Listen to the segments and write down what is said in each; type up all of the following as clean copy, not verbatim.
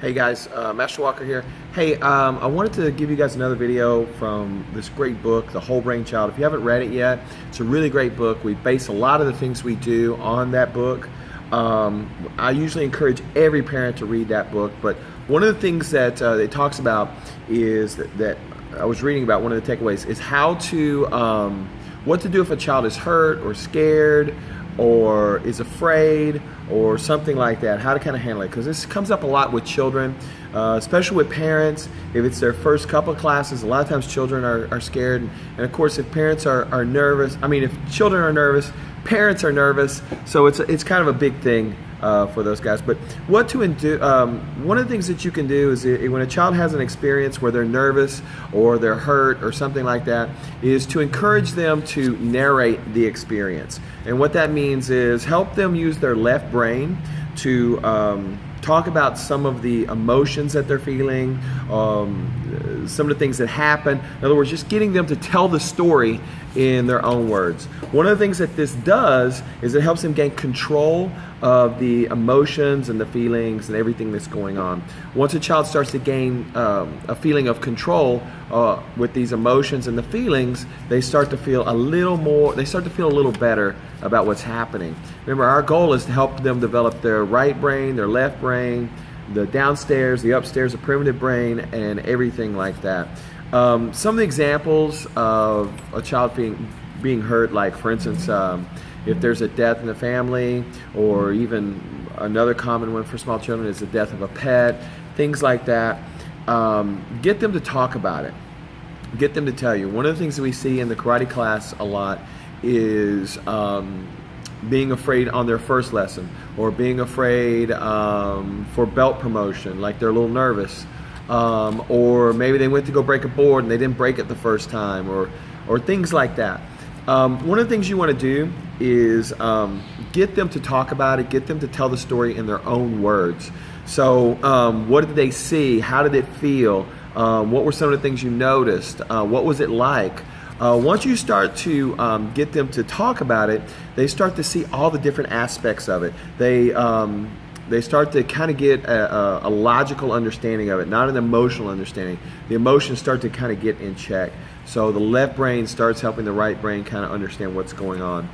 Hey guys, Master Walker here. Hey, I wanted to give you guys another video from this great book, The Whole Brain Child. If you haven't read it yet, it's a really great book. We base a lot of the things we do on that book. I usually encourage every parent to read that book, but one of the things that it talks about is that I was reading about, one of the takeaways is how to, what to do if a child is hurt or scared or is afraid or something like that, how to kind of handle it, because this comes up a lot with children, especially with parents. If it's their first couple of classes, a lot of times children are scared, and of course if parents are nervous, if children are nervous, parents are nervous, so it's kind of a big thing for those guys. But what to do, one of the things that you can do is when a child has an experience where they're nervous or they're hurt or something like that, is to encourage them to narrate the experience. And what that means is help them use their left brain to talk about some of the emotions that they're feeling, some of the things that happen. In other words, just getting them to tell the story in their own words. One of the things that this does is it helps them gain control of the emotions and the feelings and everything that's going on. Once a child starts to gain a feeling of control with these emotions and the feelings, they start to feel a little better about what's happening. Remember, our goal is to help them develop their right brain, their left brain, the downstairs, the upstairs, the primitive brain, and everything like that. Some of the examples of a child being hurt, like for instance, if there's a death in the family, or even another common one for small children is the death of a pet, things like that. Get them to talk about it. Get them to tell you. One of the things that we see in the karate class a lot is being afraid on their first lesson, or being afraid for belt promotion, like they're a little nervous, or maybe they went to go break a board and they didn't break it the first time, or things like that. One of the things you want to do is get them to talk about it, get them to tell the story in their own words. So what did they see? How did it feel? What were some of the things you noticed? What was it like? Once you start to get them to talk about it, they start to see all the different aspects of it. They start to kind of get a logical understanding of it, not an emotional understanding. The emotions start to kind of get in check. So the left brain starts helping the right brain kind of understand what's going on.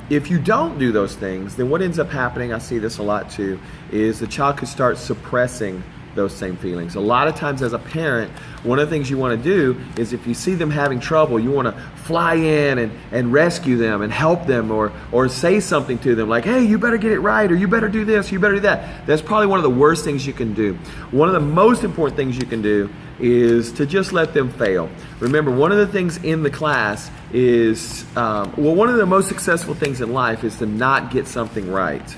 If you don't do those things, then what ends up happening, I see this a lot too, is the child could start suppressing those same feelings. A lot of times as a parent, one of the things you want to do is if you see them having trouble, you want to fly in and rescue them and help them, or say something to them like, hey, you better get it right, or you better do this, you better do that. That's probably one of the worst things you can do. One of the most important things you can do is to just let them fail. Remember, one of the things in the class is, one of the most successful things in life is to not get something right.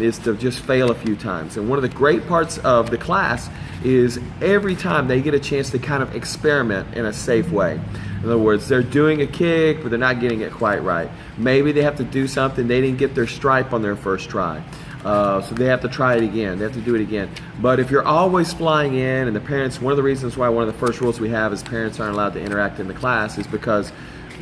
Is to just fail a few times. And one of the great parts of the class is every time they get a chance to kind of experiment in a safe way. In other words, they're doing a kick, but they're not getting it quite right. Maybe they have to do something, they didn't get their stripe on their first try. So they have to try it again, they have to do it again. But if you're always flying in, and the parents, one of the reasons why one of the first rules we have is parents aren't allowed to interact in the class is because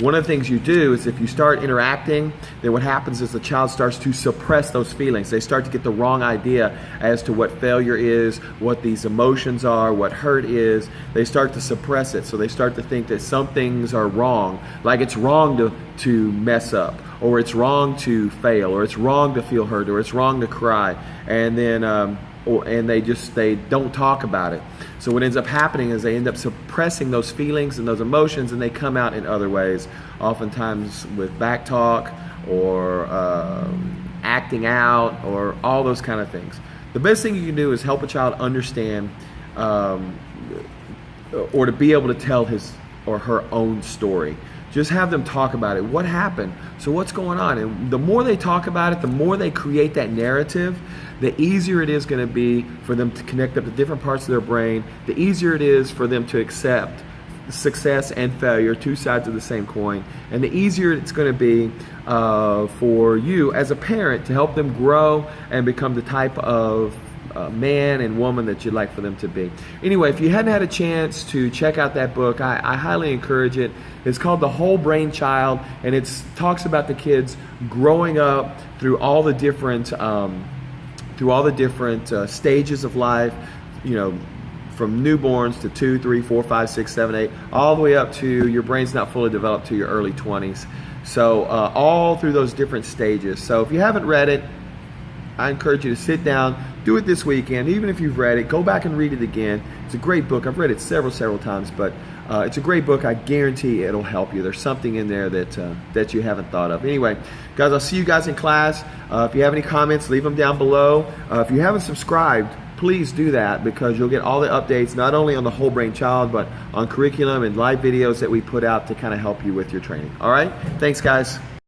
one of the things you do is if you start interacting, then what happens is the child starts to suppress those feelings. They start to get the wrong idea as to what failure is, what these emotions are, what hurt is. They start to suppress it. So they start to think that some things are wrong, like it's wrong to mess up, or it's wrong to fail, or it's wrong to feel hurt, or it's wrong to cry. And then they don't talk about it. So what ends up happening is they end up suppressing those feelings and those emotions, and they come out in other ways, oftentimes with back talk or acting out or all those kind of things. The best thing you can do is help a child understand or to be able to tell his or her own story. Just have them talk about it. What happened? So what's going on? And the more they talk about it, the more they create that narrative, the easier it is going to be for them to connect up to different parts of their brain, the easier it is for them to accept success and failure, two sides of the same coin, and the easier it's going to be for you as a parent to help them grow and become the type of man and woman that you'd like for them to be. Anyway, if you hadn't had a chance to check out that book, I highly encourage it. It's called The Whole Brain Child, and it talks about the kids growing up through all the different through all the different stages of life, you know, from newborns to 2, 3, 4, 5, 6, 7, 8, all the way up to your brain's not fully developed to your early 20s. So all through those different stages. So if you haven't read it, I encourage you to sit down, do it this weekend. Even if you've read it, go back and read it again. It's a great book. I've read it several times, but it's a great book. I guarantee it'll help you. There's something in there that you haven't thought of. Anyway, guys, I'll see you guys in class. If you have any comments, leave them down below. If you haven't subscribed, please do that, because you'll get all the updates, not only on the Whole Brain Child, but on curriculum and live videos that we put out to kind of help you with your training. All right? Thanks, guys.